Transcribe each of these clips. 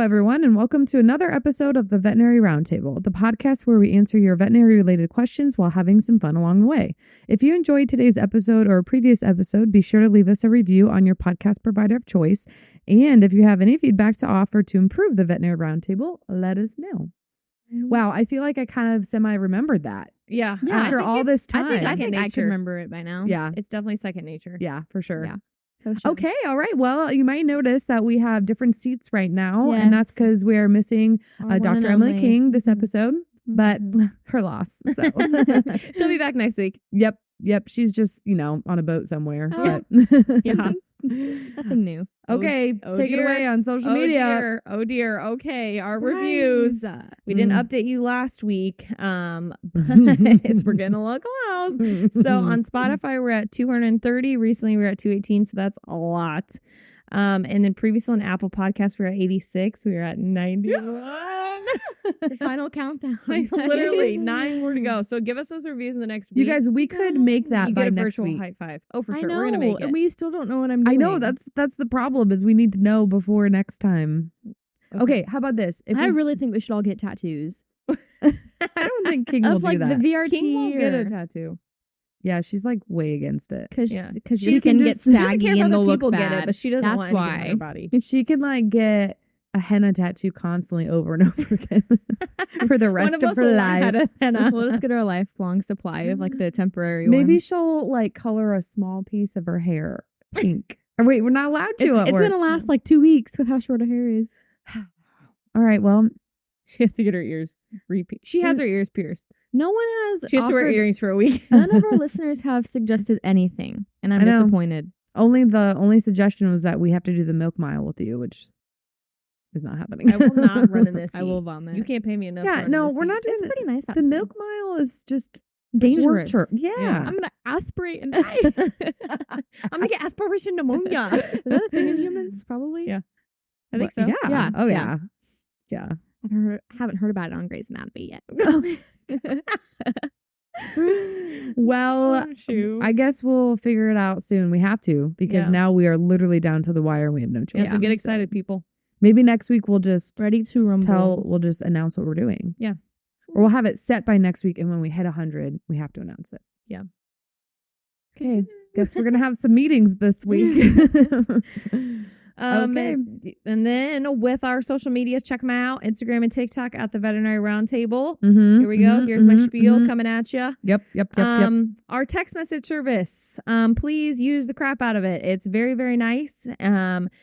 everyone, and welcome to another episode of the Veterinary Roundtable, the podcast where we answer your veterinary-related questions while having some fun along the way. If you enjoyed today's episode or a previous episode, be sure to leave us a review on your podcast provider of choice. And if you have any feedback to offer to improve the Veterinary Roundtable, let us know. Wow, I feel like I kind of semi-remembered that. Yeah. After all this time. I think I can remember it by now. Yeah. It's definitely second nature. Yeah, for sure. Yeah. Sure. Okay, all right. Well, you might notice that we have different seats right now, and that's because we are missing Dr. Emily King this episode, but her loss. So. She'll be back next week. Yep. She's just, on a boat somewhere. Oh. But Yeah. Nothing new. Okay, take it away on social media. Oh dear. Okay, our reviews. We didn't update you last week, but we're getting a lot close. So on Spotify, we're at 230. Recently, we were at 218, so that's a lot. And then previously on Apple Podcasts, we were at 86. We were at 91. The final countdown. Literally 9 more to go. So give us those reviews in the next week. You guys, we could make that you by get a next virtual week. high five. Oh, for sure. I know, we're gonna make it. we still don't know what I'm doing. I know that's the problem is we need to know before next time. Okay, how about this? I really think we should all get tattoos. I don't think King will do that. The VRT. King won't get a tattoo. Yeah, she's like way against it. Because She you can can get just- she doesn't saggy care if and other they'll look people bad. get it, but she doesn't That's want anything on why. her body. She can like get a henna tattoo constantly over and over again for the rest of her life. We'll just get her a lifelong supply of like the temporary Maybe ones. she'll like color a small piece of her hair pink. Or wait, we're not allowed to. It's going to last like 2 weeks with how short her hair is. All right, well, She has to get her ears repeat. She has her ears pierced. No one has. She has to wear earrings for a week. None of our listeners have suggested anything, and I'm I know. disappointed. the only suggestion was that we have to do the milk mile with you, which is not happening. I will not run in this. I will vomit. You can't pay me enough. Yeah, to no, run in this we're not seat. doing It's pretty nice. the milk mile is just dangerous. torture. Yeah. I'm gonna aspirate and die. I'm gonna get aspiration pneumonia. Is that a thing in humans? Probably. Yeah. I think so. Yeah. Yeah. Oh yeah. Yeah. I haven't heard about it on Grey's Anatomy yet. Well, Oh, shoot. I guess we'll figure it out soon. We have to because Yeah. now we are literally down to the wire and we have no choice. Yeah, so get excited, people. Maybe next week we'll just Ready to rumble. we'll just announce what we're doing. Yeah. Or we'll have it set by next week, and when we hit 100, we have to announce it. Yeah. Okay. Guess we're gonna have some meetings this week. Okay. And then with our social medias, check them out. Instagram and TikTok at the Veterinary Roundtable. Mm-hmm, Here we go. Here's my spiel coming at you. Yep. Our text message service, please use the crap out of it. It's very, very nice.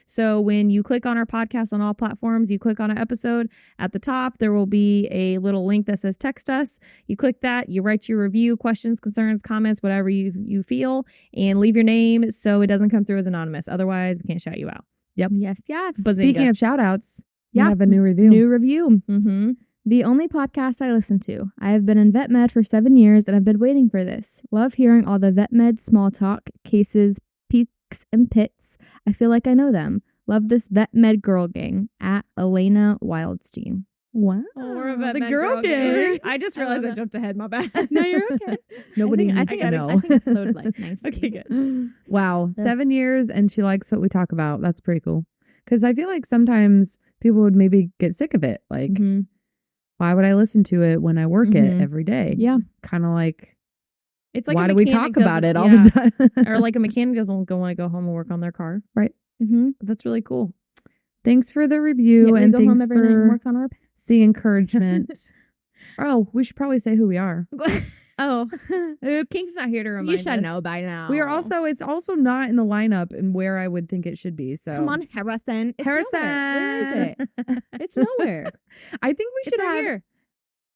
So when you click on our podcast on all platforms, you click on an episode at the top, there will be a little link that says text us. You click that, you write your review, questions, concerns, comments, whatever you feel, and leave your name so it doesn't come through as anonymous. Otherwise, we can't shout you out. Yep. Yes. Bazinga. Speaking of shout outs, we Yeah. have a new review. New review. Mm-hmm. The only podcast I listen to. I have been in vet med for 7 years and I've been waiting for this. Love hearing all the vet med small talk, cases, peaks, and pits. I feel like I know them. Love this vet med girl gang at Elena Wildstein. Wow. Oh, we're a the Vet girl Med gang. I just realized I jumped ahead. My bad. No, you're okay. Nobody I needs think to I know. think it flowed like nicely. Okay, good. Wow. Yeah. 7 years and she likes what we talk about. That's pretty cool. Because I feel like sometimes people would maybe get sick of it. Like, Mhm. why would I listen to it when I work it Mhm. every day? Yeah. Kind of like, It's like why a do we mechanic talk about doesn't- it all yeah. the time? Or like a mechanic doesn't want to go home and work on their car. Mm-hmm. That's really cool. Thanks for the review We and go home thanks every night and for work on our the encouragement. Oh, we should probably say who we are. Oh, King's not here to remind you us. should know by now. We are also, it's also not in the lineup and where I would think it should be. So Come on, Harrison. It's Harrison. nowhere. Where is it? It's nowhere. I think we It's should right have, here.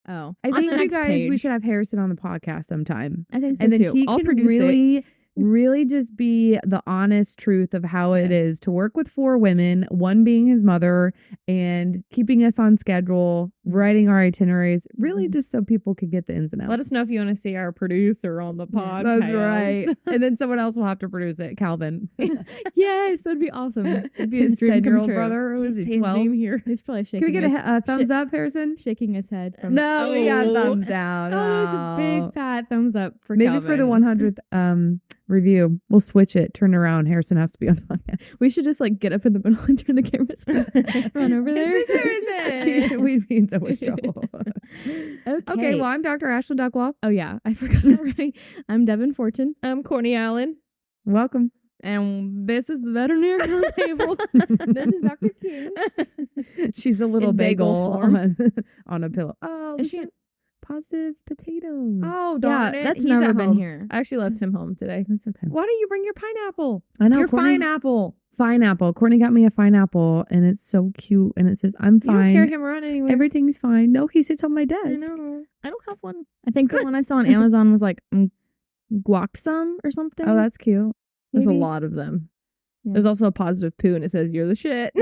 Oh, I on think the you next guys, we page. should have Harrison on the podcast sometime. I think so And then too. he I'll can produce it. really just be the honest truth of how it is to work with 4 women, one being his mother, and keeping us on schedule, writing our itineraries, really just so people could get the ins and outs. Let us know if you want to see our producer on the podcast. That's right. And then someone else will have to produce it, Calvin. Yes, that'd be awesome. It'd be His dream come 10-year-old true. brother. Who is Say he, his 12? name here. He's probably shaking. Can we get his, a thumbs up, Harrison? shaking his head. From, No, we got Oh. thumbs down. Oh, it's a big fat thumbs up for Maybe Calvin. for the 100th review. We'll switch it. Turn around. Harrison has to be on podcast. We should just like get up in the middle and turn the cameras run over there. We'd be in so much trouble. Okay, well, I'm Dr. Ashley Duckwall. Oh yeah, I forgot already. I'm Devin Fortune. I'm Courtney Allen. Welcome. And this is the Veterinary Roundtable. This is Dr. King. She's a little In bagel bagel on a pillow. Oh, Is she positive potato? Oh, darn it. That's He's never at been home. here. I actually left him home today. That's okay. Why don't you bring your pineapple? I know. Your Courtney, fine apple. Fine apple. Courtney got me a fine apple, and it's so cute. And it says, "I'm You fine. don't carry him around anywhere. Everything's fine." No, he sits on my I desk. know. I don't have one. I think the one I saw on Amazon was like guacsum or something. Oh, that's cute. There's a Maybe. lot of them. Yeah. There's also a positive poo, and it says, "You're the shit."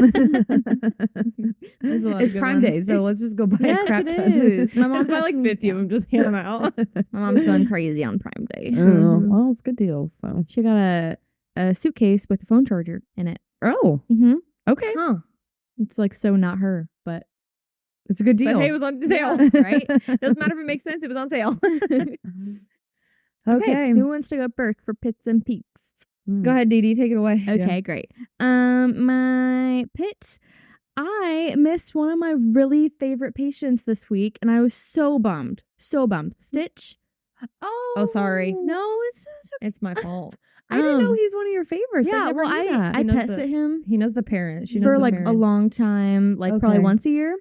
There's a lot of It's good Prime Day, ones. so let's just go buy a Yes, crap it ton. is. My mom's It's by like 50 of them. Just hand them out. My mom's going crazy on Prime Day. Oh, well, it's good deals. So, She got a suitcase with a phone charger in it. oh, Mm-hmm. okay, Huh. It's like so not her, but it's a good deal. But hey, it was on sale. right? Doesn't matter if it makes sense. It was on sale. Okay, Who wants to go first for pits and peaks? Go ahead, Dee Dee. Take it away. Okay, great. My pit. I missed one of my really favorite patients this week, and I was so bummed. So bummed. Stitch. Oh, sorry. No, it's It's my fault. I didn't know he's one of your favorites. yeah. never Well, knew that. I He knows pet the- sit him He knows the parents. She knows for the like a parents. long time, like probably Okay. once a year,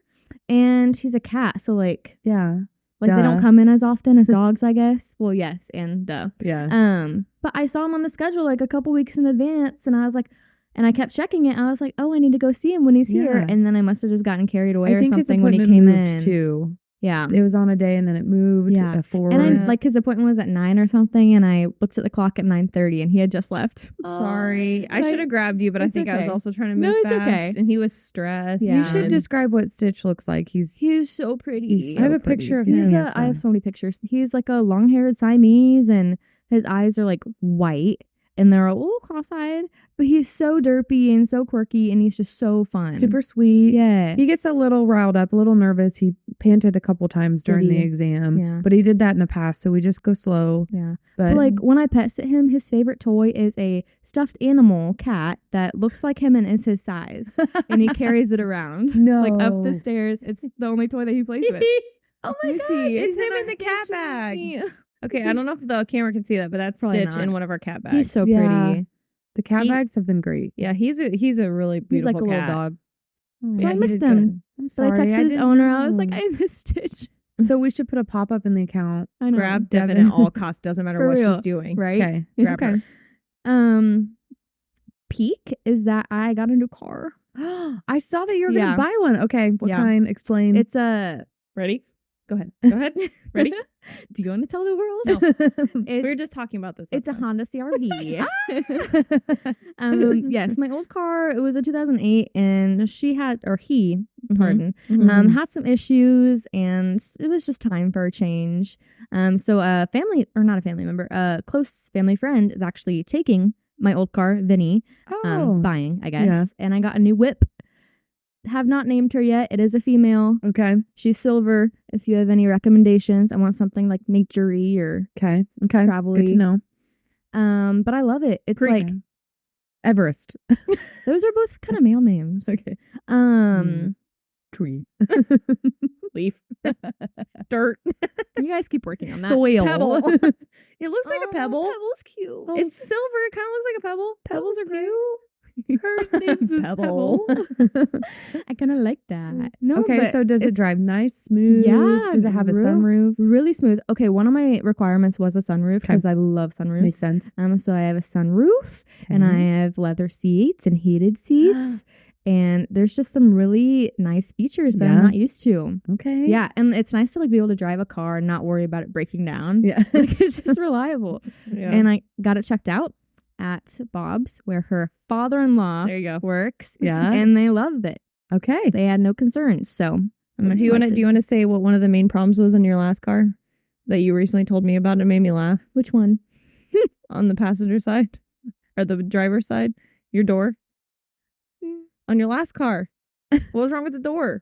and he's a cat, so like yeah, they don't Duh. come in as often as dogs, I guess. Well, yes, and duh. yeah. But I saw him on the schedule like a couple weeks in advance, and I was like, and I kept checking it. I was like, oh, I need to go see him when he's here, Yeah. and then I must have just gotten carried away I or think his something when he appointment came moved in. too. Yeah. It was on a day and then it moved Yeah. forward. And I Yeah. like his appointment was at 9 or something, and I looked at the clock at 9:30, and he had just left. Sorry. I So should have grabbed you, but I it's think I was okay. also trying to No, move it's fast. okay. And he was stressed. Yeah. You should and- describe what Stitch looks like. He's so pretty. He's I have a picture of He's him. I have so many pictures. He's like a long-haired Siamese, and his eyes are like white, and they're a little cross-eyed, but he's so derpy and so quirky, and he's just so fun. super sweet. Yes. He gets a little riled up, a little nervous. He panted a couple times during Did the he? exam, Yeah. but he did that in the past, so we just go slow. Yeah. But But like when I pet sit him, his favorite toy is a stuffed animal cat that looks like him and is his size, and he carries it around like up the stairs. It's the only toy that he plays with. Oh my gosh, It's he's him in in the our cat sketch bag. movie. Okay, I don't know if the camera can see that, but that's Probably Stitch not. in one of our cat bags. He's so Yeah. pretty. The cat He- bags have been great. Yeah, he's a really He's beautiful like a little cat. dog. So Yeah, I he missed did him. good. I'm So I sorry. texted his didn't owner. I was like, know. I missed Stitch. So we should put a pop up in the account. I know. Grab Devin Devin. at all costs. Doesn't matter For what real. she's doing. Right? Okay. Grab okay. her. Peak is that I got a new car. I saw that you were Yeah. going to buy one. Okay. What Yeah. kind? Explain. It's a. Ready? Go ahead. Go ahead. Ready? Do you want to tell the world? We were just talking about this. It's a that's all. Honda CR-V. Yes, my old car. It was a 2008, and he, pardon, Mhm. had some issues, and it was just time for a change. So a family, or not a family member, a close family friend is actually taking my old car, Vinny, buying, I guess, Yeah. and I got a new whip. Have not named her yet. It is a female. Okay. She's silver. If you have any recommendations, I want something like naturey or Okay. Okay. travel-y. Good to know. But I love it. It's like Everest. those are both kind of male names. Okay. Tree. Leaf. Dirt. You guys keep working on that. Soil. Pebble. It looks like a pebble. Pebble's cute. It's silver. It kind of looks like a pebble. Pebbles are cute. Her name's is Pebble. Pebble. I kind of like that. No, Okay, but so does it it's drive nice, smooth? Yeah, Does it have a real- sunroof? really smooth? Okay, one of my requirements was a sunroof because I love sunroofs. Makes sense. So I have a sunroof and I have leather seats and heated seats. And there's just some really nice features that Yeah. I'm not used to. Okay. Yeah, and it's nice to like be able to drive a car and not worry about it breaking down. Yeah. Like it's just reliable. Yeah. And I got it checked out at Bob's where her father-in-law there you go. works. Yeah. And they loved it. Okay. They had no concerns. So I'm Do you want to excited. say what one of the main problems was in your last car that you recently told me about? It made me laugh. Which one? On the passenger side or the driver's side, your door on your last car. What was wrong with the door?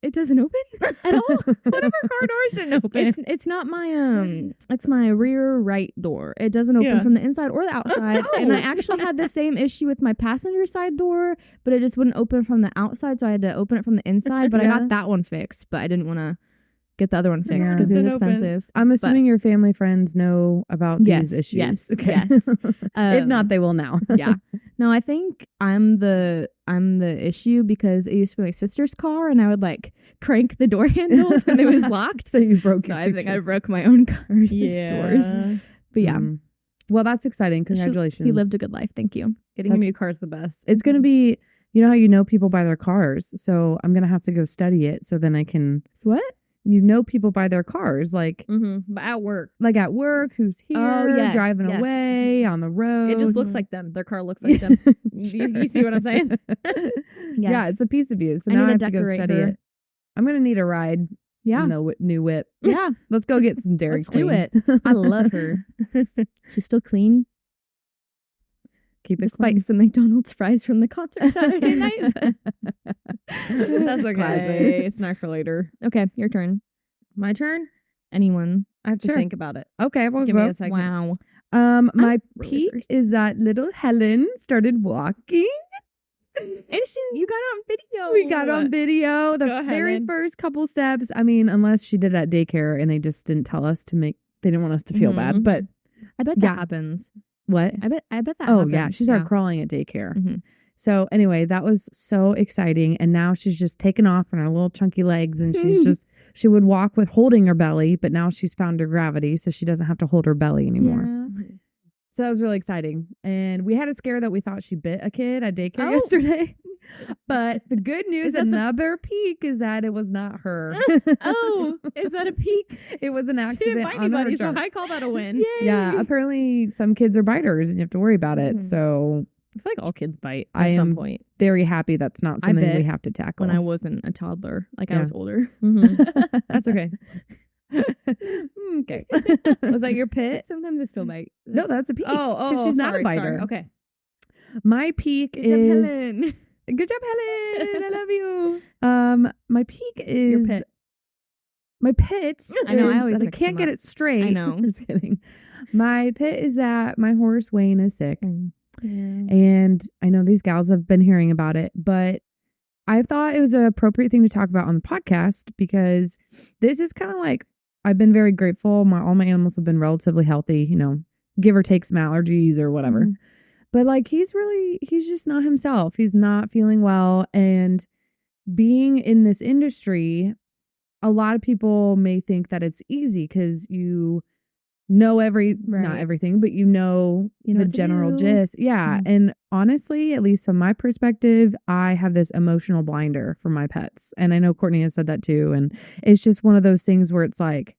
It doesn't open at all. One of our car doors didn't open. It's not my it's my rear right door. It doesn't open from the inside or the outside. And I actually had the same issue with my passenger side door, but it just wouldn't open from the outside, so I had to open it from the inside. But I got that one fixed, but I didn't want to get the other one fixed because it was expensive. I'm assuming your family friends know about these issues. Yes. Okay. Yes. If not, they will now. Yeah. No, I think I'm the issue because it used to be my sister's car, and I would like crank the door handle when it was locked. So you broke. So I think I broke my own car's doors. But yeah. Well, that's exciting. Congratulations. He lived a good life. Thank you. Getting a new car is the best. It's gonna be. You know how you know people by their cars, so I'm gonna have to go study it so then I can. What? You know people by their cars, like but at work, who's here, driving away on the road. It just looks like them. Their car looks like them. You see what I'm saying? Yeah, it's a piece of you. So now I have to go study it. I'm gonna need a ride. Yeah, in the new whip. Yeah, let's go get some Dairy Queen. Let's do it. I love her. She's still clean. Keep it despite some McDonald's fries from the concert Saturday night. That's okay. Classic. Snack for later. Okay, your turn. My turn? Anyone? I have to think about it. Okay, well, give me a second. Wow. My peak is that little Helen started walking. And you got it on video. We got on video. The very first couple steps. I mean, unless she did it at daycare and they just didn't tell us they didn't want us to feel bad. But I bet that happens. What? I bet that happens. Oh, yeah. She started crawling at daycare. So anyway, that was so exciting. And now she's just taken off on her little chunky legs and she would walk with holding her belly, but now she's found her gravity, so she doesn't have to hold her belly anymore. Yeah. So that was really exciting. And we had a scare that we thought she bit a kid at daycare yesterday. But the good news, another peek, is that it was not her. Oh, is that a peek? It was an accident. She didn't bite anybody, so I call that a win. Yay. Yeah, apparently some kids are biters and you have to worry about it. So I feel like all kids bite at some point. Very happy that's not something we have to tackle. When I wasn't a toddler, I was older. That's okay. Okay. Was that your pit? Sometimes I still bite. No, that's a peek. Oh, she's sorry, not a biter. Okay. My peek is Helen. Good job, Helen. I love you. My peek is your pit. My pit. I know. I always I can't get it straight. I know. Just kidding. My pit is that my horse Wayne is sick, and I know these gals have been hearing about it, but I thought it was an appropriate thing to talk about on the podcast because this is kind of like I've been very grateful. All my animals have been relatively healthy. You know, give or take some allergies or whatever. But like he's just not himself. He's not feeling well. And being in this industry, a lot of people may think that it's easy because you know not everything, but you know the general gist. Yeah. And honestly, at least from my perspective, I have this emotional blinder for my pets. And I know Courtney has said that too. And it's just one of those things where it's like,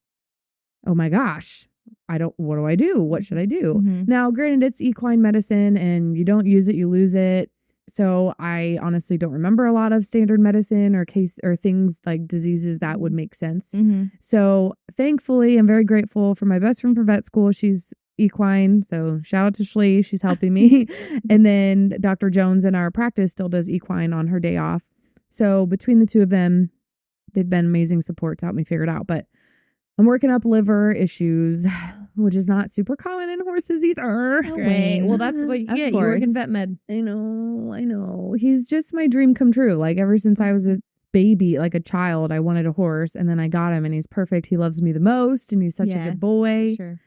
oh my gosh. What do I do? What should I do? Now, granted, it's equine medicine and you don't use it, you lose it. So I honestly don't remember a lot of standard medicine or things like diseases that would make sense. So thankfully, I'm very grateful for my best friend for vet school. She's equine. So shout out to Shlee. She's helping me. And then Dr. Jones in our practice still does equine on her day off. So between the two of them, they've been amazing support to help me figure it out. But I'm working up liver issues, which is not super common in horses either. Great. Well, that's what you get. You work in vet med. I know. He's just my dream come true. Like ever since I was a baby, like a child, I wanted a horse and then I got him and he's perfect. He loves me the most and he's such a good boy. Sure.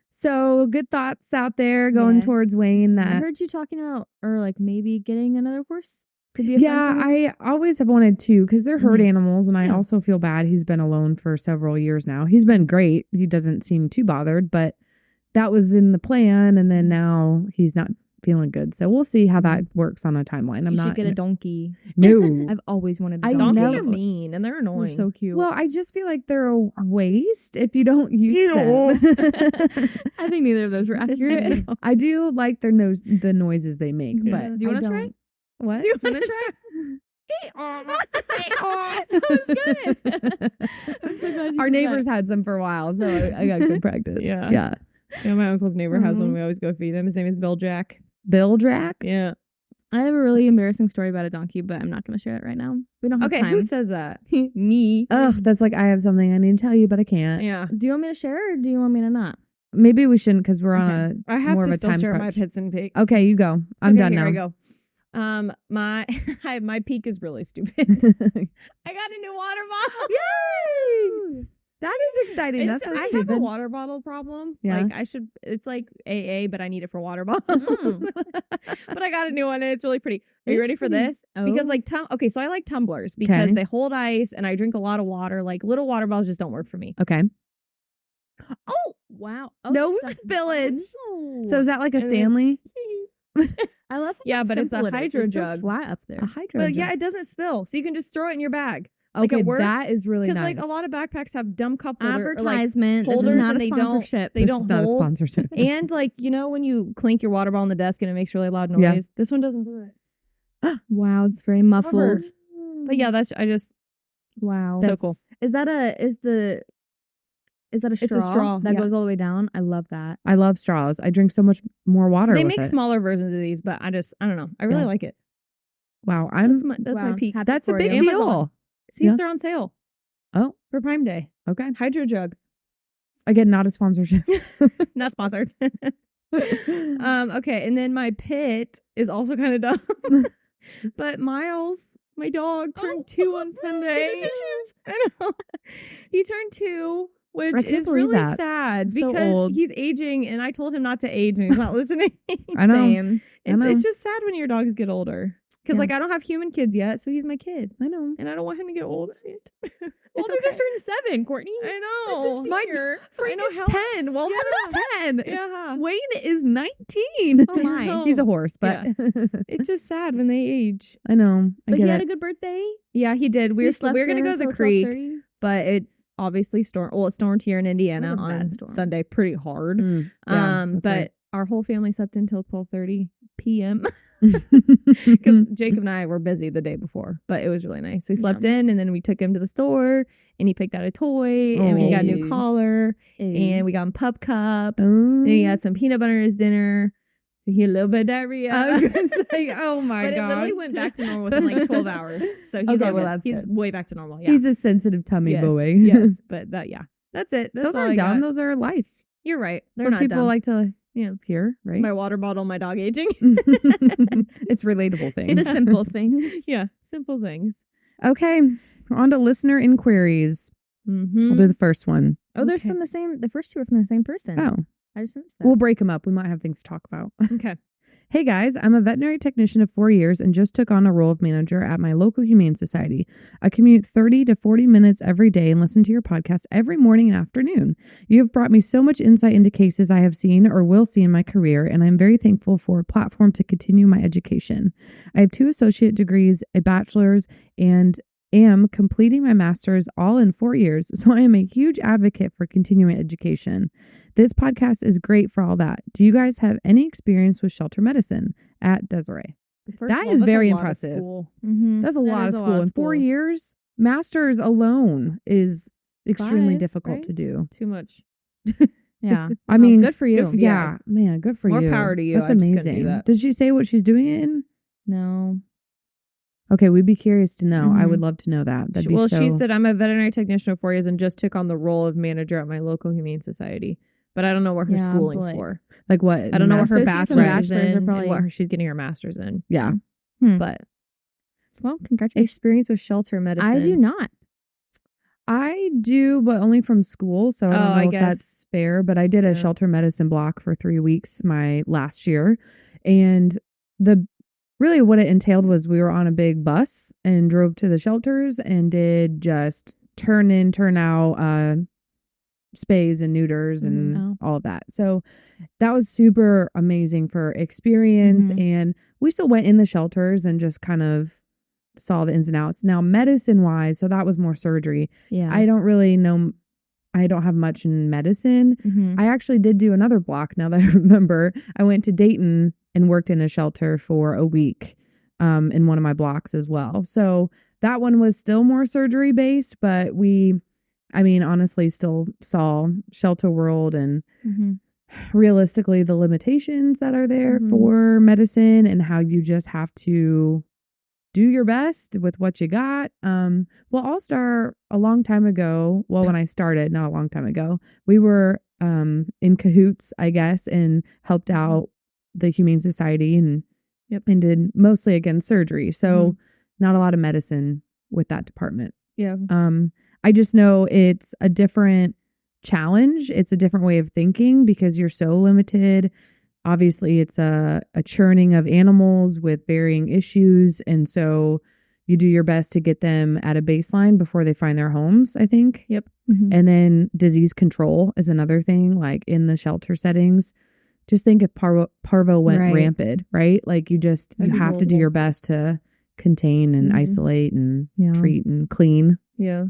So good thoughts out there going towards Wayne. I heard you talking about or like maybe getting another horse. I always have wanted to because they're herd animals and I also feel bad. He's been alone for several years now. He's been great. He doesn't seem too bothered, but that was in the plan and then now he's not feeling good. So we'll see how that works on a timeline. You should get a donkey. No. I've always wanted a donkey. Donkeys are mean and they're annoying. They're so cute. Well, I just feel like they're a waste if you don't use them. I think neither of those were accurate. I do like the noises they make, but do you want to try? What? Do you want to try? That was good. I'm so glad Our neighbors had some for a while, so I got good practice. Yeah, my uncle's neighbor has one. We always go feed him. His name is Bill Jack. Bill Jack? Yeah. I have a really embarrassing story about a donkey, but I'm not going to share it right now. We don't have Okay, time. who says that? Me. Ugh, that's like I have something I need to tell you, but I can't. Yeah. Do you want me to share or do you want me to not? Maybe we shouldn't because we're on I have more to of a still time share crunch. my pits and peaks. Okay, you go. I'm done here now. I go. My peak is really stupid. I got a new water bottle. Yay! That is exciting. That's so I stupid. have a water bottle problem. Yeah. Like it's like AA, but I need it for water bottles. But I got a new one and it's really pretty. Are you ready for this? Because like so I like tumblers because they hold ice and I drink a lot of water. Like little water bottles just don't work for me. Okay. Oh, wow. Oh, No stop. spillage. Oh. So is that like a Stanley? I love how Yeah, but it's a simple it is. hydro It's so jug. flat up there. A hydro But yeah, jug. it doesn't spill. So you can just throw it in your bag. Okay, like at work, that is really nice. Because like a lot of backpacks have dumb cup holder, or, like, Advertisement. This holders is not and a they don't- sponsorship. they This don't is not a hold. sponsorship. And like, you know, when you clink your water bottle on the desk and it makes really loud noise, Yeah. this one doesn't do it. Wow, it's very muffled. But yeah, Wow. So cool. Is that a straw? It's a straw, that yeah. goes all the way down. I love that. I love straws. I drink so much more water. they with make it. smaller versions of these, but I don't know. I really Yeah. like it. Wow, That's my Wow, peak. happy that's a for big you. deal. Amazon. See Yeah. if they're on sale Oh, for Prime Day. okay. Hydro jug. Again, not a sponsorship. Not sponsored. Okay, and then my pit is also kind of dumb. But Miles, my dog, turned 2 on Sunday. I know. He turned 2, which I can't is believe really that. sad So because old. he's aging, and I told him not to age, and he's not listening. I know. Same. I know. It's just sad when your dogs get older. Because Yeah. like I don't have human kids yet, so he's my kid, I know. and I don't want him to get old. Well, It's they're just okay. turning 7, Courtney. I know. My I know is how- 10. Walter's 10. Yeah. Wayne is 19. Oh my. know. He's a horse, but It's just sad when they age. I know. I But he get had it. a good birthday. Yeah, he did. We He were slept gonna in go to the until creek, 12:30. but it obviously stormed. Well, it stormed here in Indiana What a bad on storm. Sunday pretty hard. Mm, yeah, But that's right. our whole family slept until 12:30 p.m. because Jacob and I were busy the day before, but it was really nice. We slept in, and then we took him to the store, and he picked out a toy, and we got a new Oh. collar, and we got him pup cup. Oh. Then he had some peanut butter in his dinner, so he had a little bit of diarrhea. I was gonna say, oh my But it literally god. went back to normal within like 12 hours. So he's Okay, all well, good. that's He's good. way back to normal. Yeah. He's a sensitive tummy yes, boy. yes. But that's it. That's Those all aren't I dumb. got. Those are life. You're right. They're That's what not people dumb. like to hear, right? My water bottle, my dog aging. It's relatable The things. simple things. Yeah. Simple things. Okay, on to listener inquiries. Mm-hmm. We'll do the first one. Oh, they're Okay. from the same. The first two are from the same person. Oh, I just noticed that. we'll break them up. We might have things to talk about. Okay. Hey guys, I'm a veterinary technician of 4 years and just took on a role of manager at my local humane society. I commute 30 to 40 minutes every day and listen to your podcast every morning and afternoon. You have brought me so much insight into cases I have seen or will see in my career, and I'm very thankful for a platform to continue my education. I have 2 associate degrees, a bachelor's, and am completing my master's all in 4 years, so I am a huge advocate for continuing education. This podcast is great for all that. Do you guys have any experience with shelter medicine? At Desiree. First That of all, is that's a very lot of impressive. school. Mm-hmm. That's a lot of is school. In 4 school. years, master's alone is extremely 5, difficult right? to do. Too much. Yeah. I mean, good for you. good for- yeah, man, good for More you. power to you. That's I just couldn't do amazing. that. Did she say what she's doing it in? No. Okay, we'd be curious to know. I Mhm. would love to know that. That'd be Well, so... she said, I'm a veterinary technician of 4 years and just took on the role of manager at my local humane society. But I don't know what her Yeah, schooling's boy. for. like what? I don't know what her Associate bachelor's from is bachelor's are in and probably- what she's getting her master's in. Yeah. But Well, congratulations. experience with shelter medicine. I do not. I do, but only from school. So I don't Oh, know I if guess. that's fair. But I did Yeah. a shelter medicine block for 3 weeks my last year. And really what it entailed was we were on a big bus and drove to the shelters and did just turn in, turn out, spays and neuters and Oh. all of that. So that was super amazing for experience. Mhm. And we still went in the shelters and just kind of saw the ins and outs. Now, medicine wise, so that was more surgery. Yeah. I don't really know. I don't have much in medicine. Mhm. I actually did do another block now that I remember. I went to Dayton and worked in a shelter for a week in one of my blocks as well. So that one was still more surgery based, but honestly still saw Shelter World and Mhm. realistically the limitations that are there Mhm. for medicine and how you just have to do your best with what you got. Well, All Star a long time ago, well, when I started, not a long time ago, we were in cahoots, I guess, and helped out the Humane Society and did mostly against surgery. So not a lot of medicine with that department. Yeah. I just know it's a different challenge. It's a different way of thinking because you're so limited. Obviously, it's a churning of animals with varying issues. And so you do your best to get them at a baseline before they find their homes, I think. Yep. Mhm. And then disease control is another thing, like in the shelter settings. Just think if parvo went Right. rampant, right? Like you That'd be have to do horrible. your best to contain and Mhm. isolate and Yeah. treat and clean. Yeah.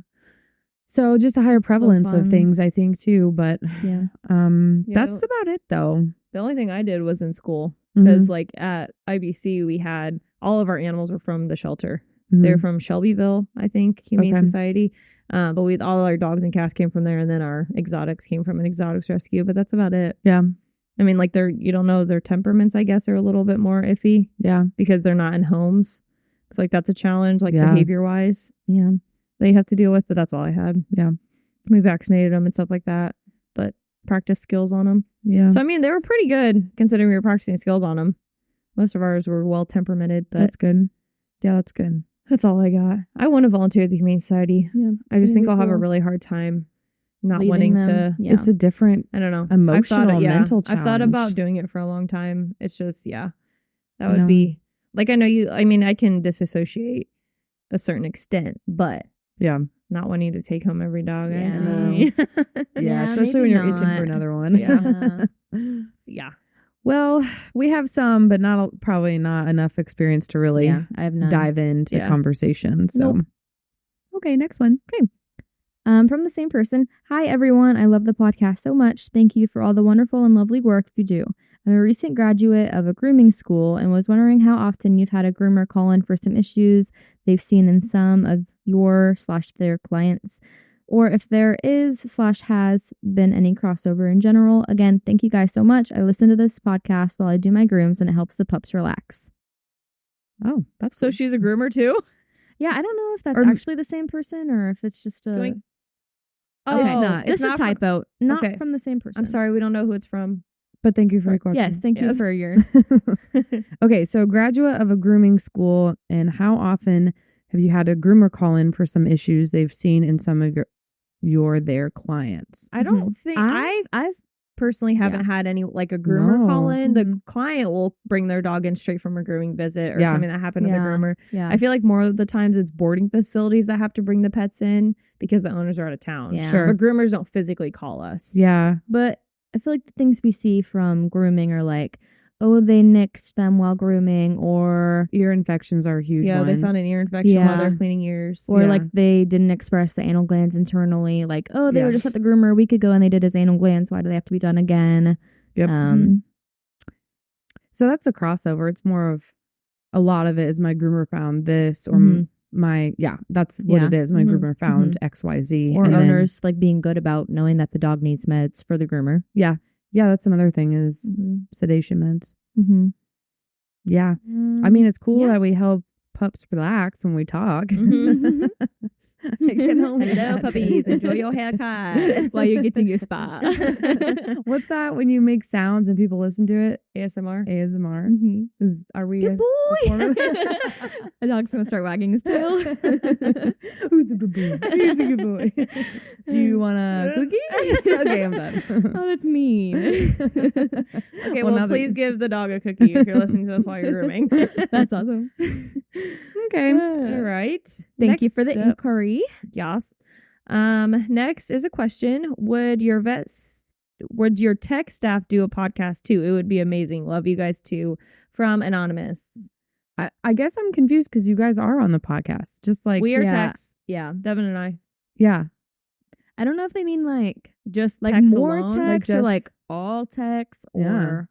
So just a higher prevalence of things, funds. I think, too. But Yeah. that's about it, though. The only thing I did was in school Mhm. because, like, at IBC, we had all of our animals were from the shelter. Mhm. They're from Shelbyville, I think, Humane Okay. Society. But all our dogs and cats came from there, and then our exotics came from an exotics rescue. But that's about it. Yeah. I mean, like, you don't know, their temperaments, I guess, are a little bit more iffy Yeah. because they're not in homes. So, like, that's a challenge, like, Yeah. behavior wise, Yeah. that you have to deal with. But that's all I had. Yeah. We vaccinated them and stuff like that, but practice skills on them. Yeah. So, I mean, they were pretty good considering we were practicing skills on them. Most of ours were well temperamented, but That's good. Yeah, that's good. that's all I got. I want to volunteer at the Humane Society. Yeah. I just think I'll have a cool. really hard time not Leaving wanting them. to. Yeah. It's a different I don't know. emotional, mental I've thought about challenge. doing it for a long time. It's just, yeah, that I would know. be like, I know you, I mean, I can disassociate a certain extent, but Yeah. not wanting to take home every dog. Yeah. I I know. know. Yeah. Especially when maybe you're itching for not. another one. Yeah. Yeah. Well, we have some, but probably not enough experience to really Yeah. I have none. dive into Yeah. conversation. So, Nope. okay, next one. From the same person. Hi, everyone. I love the podcast so much. Thank you for all the wonderful and lovely work you do. I'm a recent graduate of a grooming school and was wondering how often you've had a groomer call in for some issues they've seen in some of your/their clients, or if there is/has been any crossover in general. Again, thank you guys so much. I listen to this podcast while I do my grooms and it helps the pups relax. Oh, that's So cool. she's a groomer too? Yeah, I don't know if that's Or- actually the same person or if it's just a... Doing- It's not. Just a not from- typo. Not Okay. from the same person. I'm sorry, we don't know who it's from. But thank you for your question. Yes, thank you Yes. for your... Okay, so graduate of a grooming school, and how often have you had a groomer call in for some issues they've seen in some of their clients? I don't think I've personally haven't had any, like, a groomer No. call in. The Mhm. client will bring their dog in straight from a grooming visit or Yeah. something that happened to the Yeah. groomer. yeah. I feel like more of the times it's boarding facilities that have to bring the pets in because the owners are out of town. Yeah. Sure. But groomers don't physically call us. Yeah. But I feel like the things we see from grooming are like, oh, they nicked them while grooming, or Ear infections are a huge Yeah, one. they found an ear infection while they're Yeah. cleaning ears. or Yeah. like they didn't express the anal glands internally. Like, oh, they were Yes. just at the groomer a week ago and they did his anal glands. Why do they have to be done again? Yep. So that's a crossover. It's more of a lot of it is my groomer found this or Mhm. that's what Yeah. it is. My Mhm. groomer found XYZ. Or and then- owners like being good about knowing that the dog needs meds for the groomer. yeah, that's another thing is sedation meds. Mm-hmm. Yeah. I mean, it's cool Yeah. that we help pups relax when we talk. Mhm. I can only Hello, imagine. puppies. Enjoy your haircut While you're getting your spa. What's that when you make sounds and people listen to it? ASMR. ASMR. Mm-hmm. Are we Good a boy. form of- A dog's gonna start wagging his tail. Who's a good boy? Who's a good boy? Do you want a cookie? Okay, I'm done. Oh, that's mean. Okay, Well, well, now that- please give the dog a cookie if you're listening to this while you're grooming. That's awesome. Okay. All right. Thank you for the Next up- inquiry. Yes. Next is a question. Would your tech staff do a podcast too? It would be amazing. Love you guys too. From Anonymous. I guess I'm confused because you guys are on the podcast. Just like, We are yeah. techs. Yeah. Devin and I. yeah. I don't know if they mean like Just like techs more alone. text or just- like all text Yeah. or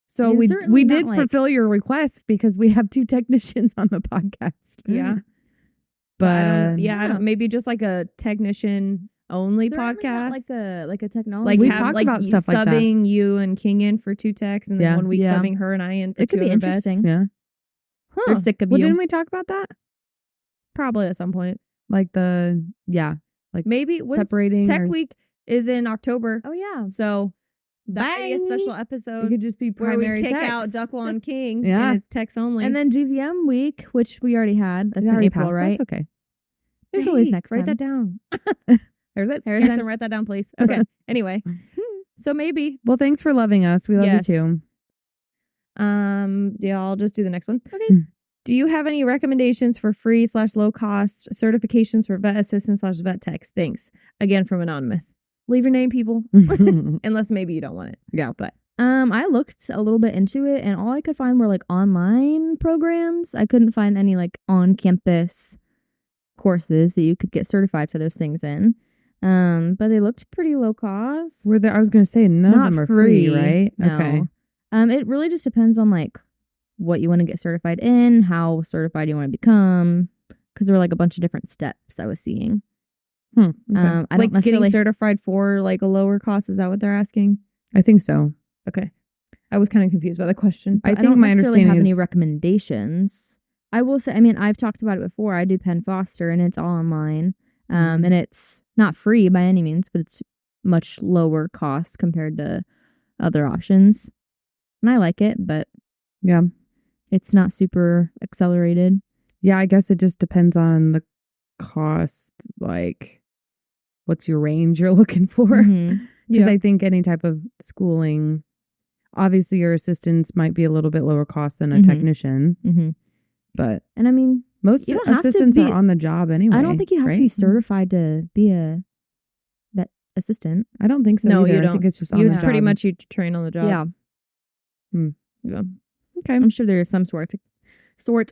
So And we certainly did not, like- fulfill your request because we have 2 technicians on the podcast. Yeah. But I don't, Yeah. maybe just like a technician only They're having podcast. that like a technology. Like We have talked like about stuff like that. subbing you and King in for 2 techs, and then Yeah. 1 week Yeah. subbing her and I in for It could 2 be other vets. interesting. Yeah. They're sick of Well, you. didn't we talk about that? Probably at some point. Like like Maybe separating. Tech or- Week is in October. Oh yeah. So that may be a special It episode could just be where primary we kick text. out Duckwan King Yeah. and it's text only. And then GVM week, which we already had. That's It in already April, passed. right? That's okay. There's always Hey, next write time. that down. There's it. Harrison, write that down, please. Okay. Anyway, so maybe. Well, thanks for loving us. We love Yes. you too. Yeah, I'll just do the next one. Okay. Do you have any recommendations for free/low cost certifications for vet assistant/vet techs? Thanks. Again, from Anonymous. Leave your name, people. Unless maybe you don't want it. Yeah. But I looked a little bit into it, and all I could find were like online programs. I couldn't find any like on campus courses that you could get certified for those things in. But they looked pretty low cost. Were there? I was going to say none Not of them are free, free, right? no. Okay. It really just depends on like what you want to get certified in, how certified you want to become, because there were like a bunch of different steps I was seeing. Okay. I like don't getting necessarily. certified for like a lower cost, is that what they're asking? I think so. Okay. I was kind of confused by the question. I I think don't my necessarily understanding have any is recommendations. I will say, I mean, I've talked about it before. I do Penn Foster, and it's all online, and it's not free by any means, but it's much lower cost compared to other options. And I like it, but yeah. it's not super accelerated. Yeah, I guess it just depends on the cost. Like, what's your range you're looking for? Mhm. Because Yeah. I think any type of schooling, obviously your assistants might be a little bit lower cost than a Mhm. technician, Mm-hmm. but And I mean, most You don't have to assistants be- are on the job anyway. I don't think you have to be right? certified to be a vet assistant. I don't think so. No, either. you I don't. think it's just on You, the it's pretty job. much you train on the job. Yeah. Yeah. Okay. I'm sure there's some sort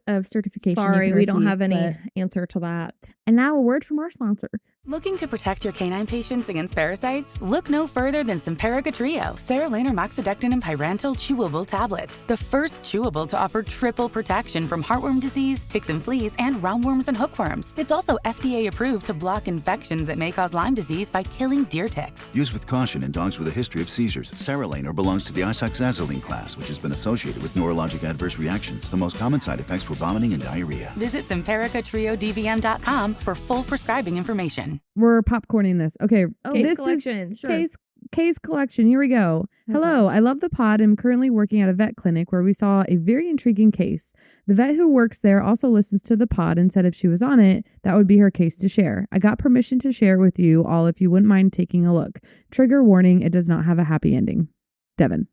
of certification. you Sorry, can we don't receive, have any but- answer to that. And now a word from our sponsor. Looking to protect your canine patients against parasites? Look no further than Simparica Trio, Serolaner, Moxidectin, and Pyrantel chewable tablets. The first chewable to offer triple protection from heartworm disease, ticks and fleas, and roundworms and hookworms. It's also FDA approved to block infections that may cause Lyme disease by killing deer ticks. Use with caution in dogs with a history of seizures. Serolaner belongs to the isoxazoline class, which has been associated with neurologic adverse reactions. The most common side effects were vomiting and diarrhea. Visit SimparicaTrioDVM.com for full prescribing information. We're popcorning this. Okay. Case this collection. is Sure. case collection. Here we go. Hello. I love the pod. I'm currently working at a vet clinic where we saw a very intriguing case. The vet who works there also listens to the pod and said if she was on it, that would be her case to share. I got permission to share it with you all if you wouldn't mind taking a look. Trigger warning, it does not have a happy ending. Devin.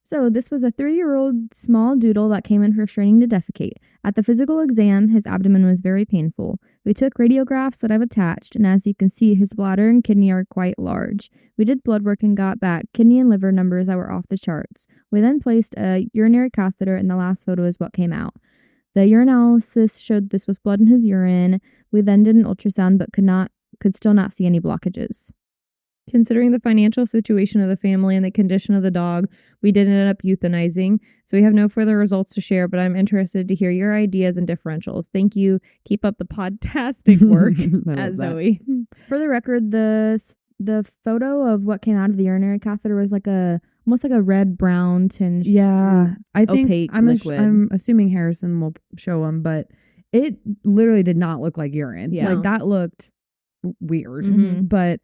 So this was a 3-year-old small doodle that came in for training to defecate. At the physical exam, his abdomen was very painful. We took radiographs that I've attached, and as you can see, his bladder and kidney are quite large. We did blood work and got back kidney and liver numbers that were off the charts. We then placed a urinary catheter, and the last photo is what came out. The urinalysis showed this was blood in his urine. We then did an ultrasound, but could still not see any blockages. Considering the financial situation of the family and the condition of the dog, we did end up euthanizing. So we have no further results to share, but I'm interested to hear your ideas and differentials. Thank you. Keep up the podtastic work, as Zoe. For the record, the photo of what came out of the urinary catheter was like almost like a red-brown tinge. Yeah. I think Opaque I'm liquid. assuming Harrison will show him, but it literally did not look like urine. Yeah. Like that looked weird. Mhm. But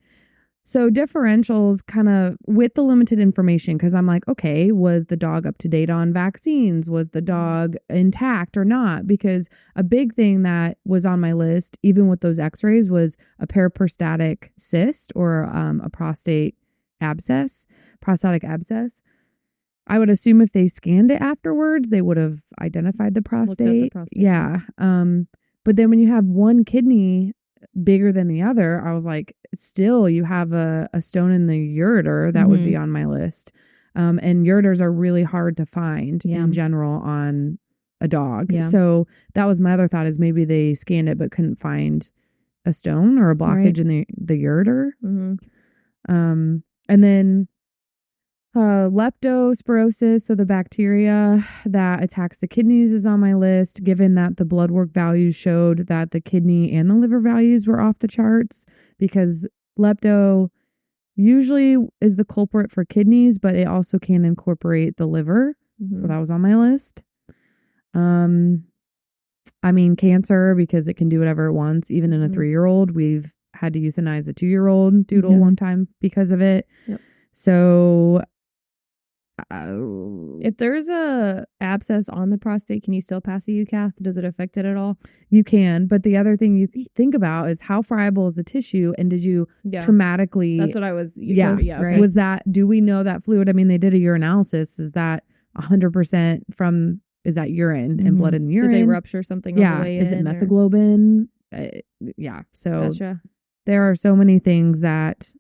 so differentials kind of with the limited information, because I'm like, okay, was the dog up to date on vaccines? Was the dog intact or not? Because a big thing that was on my list, even with those x-rays, was a periprostatic cyst or a prostatic abscess. I would assume if they scanned it afterwards, they would have identified the prostate. prostate. Yeah. But then when you have one kidney bigger than the other, I was like, still you have a stone in the ureter that would be on my list. And ureters are really hard to find in general on a dog. Yeah. So that was my other thought, is maybe they scanned it but couldn't find a stone or a blockage in the ureter. Mm-hmm. And then Leptospirosis, so the bacteria that attacks the kidneys, is on my list, given that the blood work values showed that the kidney and the liver values were off the charts, because lepto usually is the culprit for kidneys, but it also can incorporate the liver. So that was on my list. I mean, cancer, because it can do whatever it wants. Even in a 3-year-old, we've had to euthanize a 2-year-old doodle one time because of it. Yep. So if there's a abscess on the prostate, can you still pass a UCAth? Does it affect it at all? You can, but the other thing you think about is how friable is the tissue, and did you traumatically? That's what I was. Right. Was that? Do we know that fluid? I mean, they did a urinalysis. Is that 100% from? Is that urine and blood in the urine? Did they rupture something? On the way Is it in, methaglobin? So gotcha. There are so many things that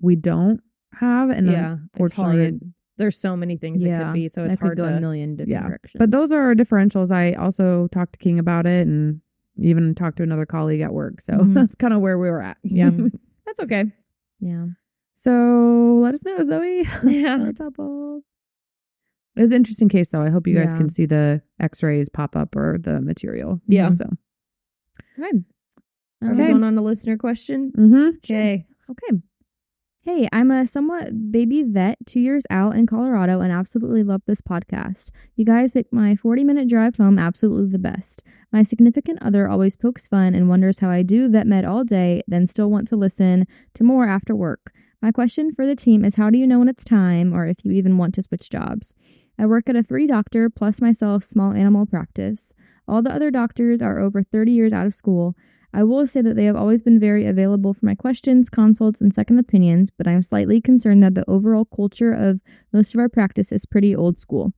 we don't have, and it's hard. There's so many things it could be, so it's hard to go to a million different directions. But those are our differentials. I also talked to King about it, and even talked to another colleague at work. So that's kind of where we were at. Yeah, that's okay. Yeah. So let us know, Zoe. Yeah. It was an interesting case, though. I hope you guys can see the x-rays pop up or the material. Yeah. So. Okay. Going on a listener question. Okay. Okay. Hey, I'm a somewhat baby vet, 2 years out in Colorado, and absolutely love this podcast. You guys make my 40-minute drive home absolutely the best. My significant other always pokes fun and wonders how I do vet med all day, then still want to listen to more after work. My question for the team is, how do you know when it's time, or if you even want to switch jobs? I work at a 3-doctor plus myself small animal practice. All the other doctors are over 30 years out of school. I will say that they have always been very available for my questions, consults, and second opinions, but I am slightly concerned that the overall culture of most of our practice is pretty old school.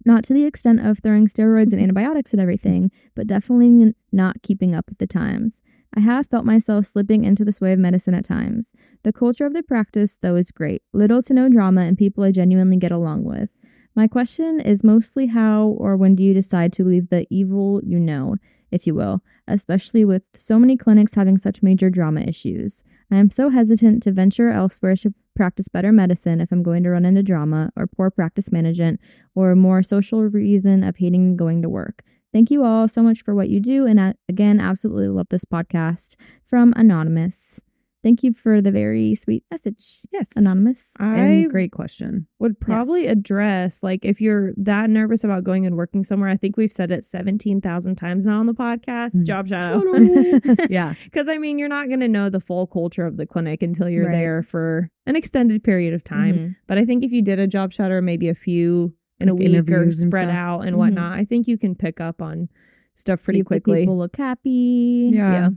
Not to the extent of throwing steroids and antibiotics at everything, but definitely not keeping up with the times. I have felt myself slipping into this way of medicine at times. The culture of the practice, though, is great. Little to no drama and people I genuinely get along with. My question is mostly how or when do you decide to leave the evil you know, if you will, especially with so many clinics having such major drama issues. I am so hesitant to venture elsewhere to practice better medicine if I'm going to run into drama or poor practice management or a more social reason of hating going to work. Thank you all so much for what you do, and again, absolutely love this podcast. From Anonymous. Thank you for the very sweet message. Yes. Anonymous. And great question. Would probably address, like, if you're that nervous about going and working somewhere, I think we've said it 17,000 times now on the podcast, job shout out. Yeah. Because, I mean, you're not going to know the full culture of the clinic until you're there for an extended period of time. But I think if you did a job shout or maybe a few in a week or spread out and whatnot, I think you can pick up on stuff pretty quickly. People look happy. Yeah.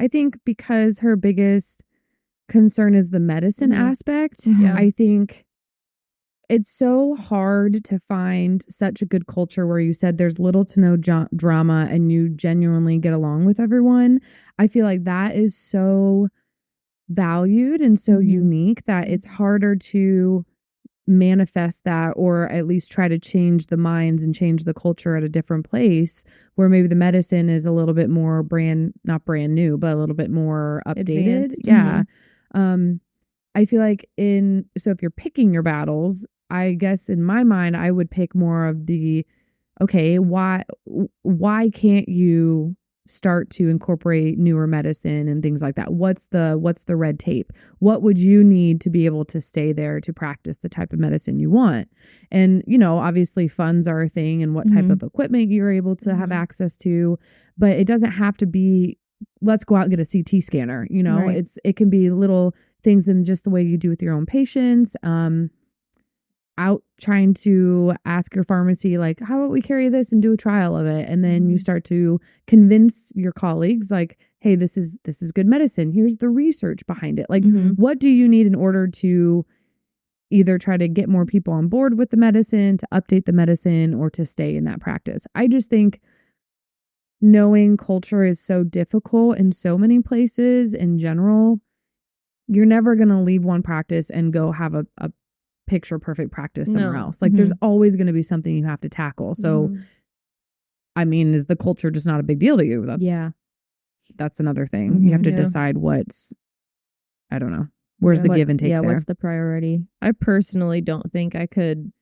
I think because her biggest concern is the medicine aspect, I think it's so hard to find such a good culture where you said there's little to no drama and you genuinely get along with everyone. I feel like that is so valued and so unique that it's harder to manifest that, or at least try to change the minds and change the culture at a different place where maybe the medicine is a little bit more not brand new, but a little bit more updated. I feel like so if you're picking your battles, I guess in my mind, I would pick more of the, okay, why can't you start to incorporate newer medicine and things like that? What's the red tape? What would you need to be able to stay there to practice the type of medicine you want? And, obviously funds are a thing, and what type of equipment you're able to have access to, but it doesn't have to be, let's go out and get a CT scanner. It can be little things in just the way you do with your own patients. Out trying to ask your pharmacy, like, how about we carry this and do a trial of it? And then you start to convince your colleagues, like, hey, this is good medicine. Here's the research behind it. Like, what do you need in order to either try to get more people on board with the medicine, to update the medicine, or to stay in that practice? I just think knowing culture is so difficult in so many places in general. You're never going to leave one practice and go have a picture perfect practice somewhere else. Like there's always going to be something you have to tackle. So, I mean, is the culture just not a big deal to you? That's another thing. You have to decide I don't know. Where's the give and take there? What's the priority? I personally don't think I could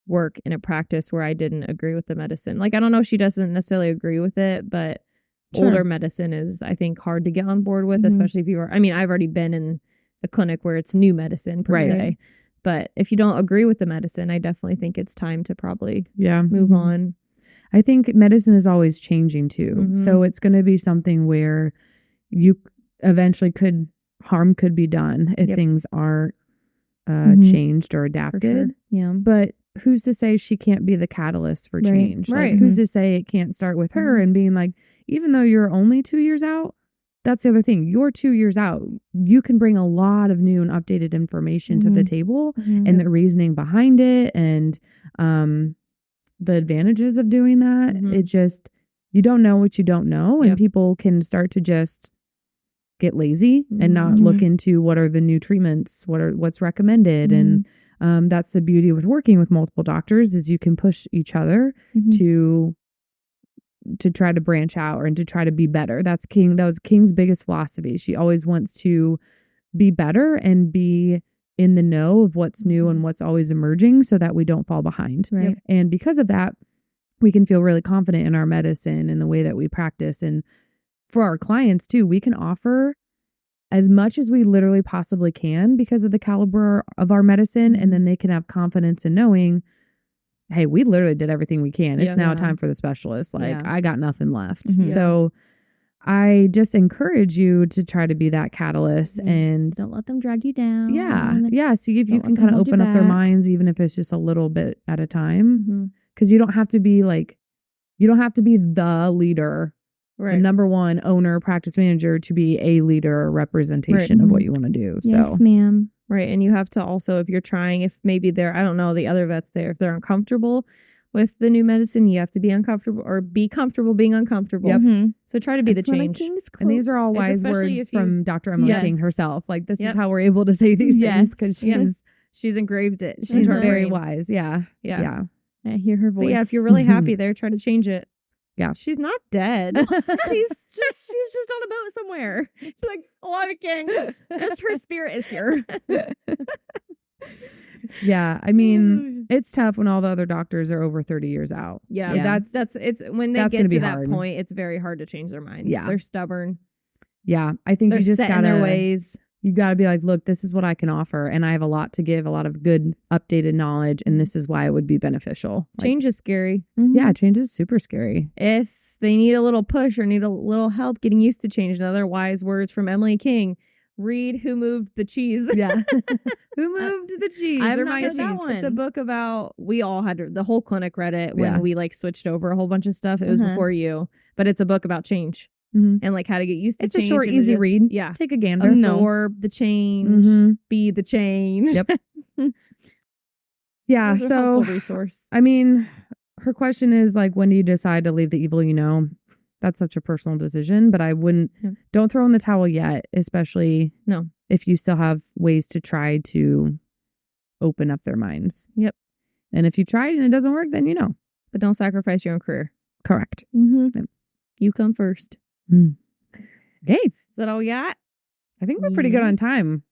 work in a practice where I didn't agree with the medicine. Like, I don't know if she doesn't necessarily agree with it, but older medicine is, I think, hard to get on board with, especially if you are, I mean, I've already been in a clinic where it's new medicine per se. But if you don't agree with the medicine, I definitely think it's time to probably move on. I think medicine is always changing too. So it's going to be something where you eventually harm could be done if things aren't changed or adapted. Sure. Yeah. But who's to say she can't be the catalyst for change? Like, who's to say it can't start with her and being like, even though you're only 2 years out, that's the other thing. You're 2 years out. You can bring a lot of new and updated information to the table and the reasoning behind it and the advantages of doing that. It just, you don't know what you don't know. And people can start to just get lazy and not look into what are the new treatments, what's recommended. And that's the beauty with working with multiple doctors is you can push each other to try to branch out and to try to be better. That was King's biggest philosophy. She always wants to be better and be in the know of what's new and what's always emerging so that we don't fall behind. Right. And because of that, we can feel really confident in our medicine and the way that we practice. And for our clients too, we can offer as much as we literally possibly can because of the caliber of our medicine. And then they can have confidence in knowing, hey, we literally did everything we can. It's now time for the specialist. Like, I got nothing left. So I just encourage you to try to be that catalyst and don't let them drag you down. Yeah. See if you can kind of open up their minds, even if it's just a little bit at a time. Because you don't have to be the leader, the number one owner, practice manager to be a leader or representation of what you want to do. Yes, ma'am. Right. And you have to also, if you're trying, if maybe they're, I don't know, the other vets there, if they're uncomfortable with the new medicine, you have to be uncomfortable or be comfortable being uncomfortable. So try to be the change. And these are all wise words from Dr. Emily King herself. Like, this is how we're able to say these things because she's engraved it. She's very wise. Yeah. I hear her voice. But if you're really happy there, try to change it. Yeah. She's not dead. she's just on a boat somewhere. She's like, I'm a king. Just her spirit is here. Yeah. I mean, it's tough when all the other doctors are over 30 years out. Yeah. Like, that's it's when they get to that point, it's very hard to change their minds. Yeah. They're stubborn. Yeah. I think they're you just set in their ways. You got to be like, look, this is what I can offer. And I have a lot to give, a lot of good updated knowledge. And this is why it would be beneficial. Change is scary. Yeah, change is super scary. If they need a little push or need a little help getting used to change, another wise words from Emily King, read Who Moved the Cheese. Yeah. Who Moved the Cheese? I've not read that one. It's a book about, we all had, the whole clinic read it when we like switched over a whole bunch of stuff. It was before you, but it's a book about change. And like how to get used to change. It's a short, easy read. Yeah. Take a gander. Absorb the change. Be the change. Yep. Yeah. Those are so helpful resource. I mean, her question is like, when do you decide to leave the evil you know? That's such a personal decision, but I wouldn't, don't throw in the towel yet, especially if you still have ways to try to open up their minds. Yep. And if you tried and it doesn't work, then you know. But don't sacrifice your own career. Correct. You come first. Okay. Is that all we got? I think we're pretty good on time.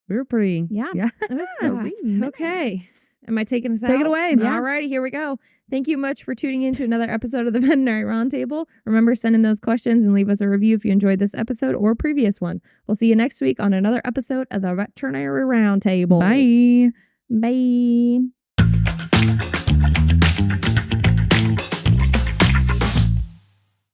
We were pretty. Yeah. That was fast. Okay. Am I taking us out? Take it away. All righty, here we go. Thank you much for tuning in to another episode of the Veterinary Roundtable. Remember, send in those questions and leave us a review if you enjoyed this episode or previous one. We'll see you next week on another episode of the Veterinary Roundtable. Bye. Bye.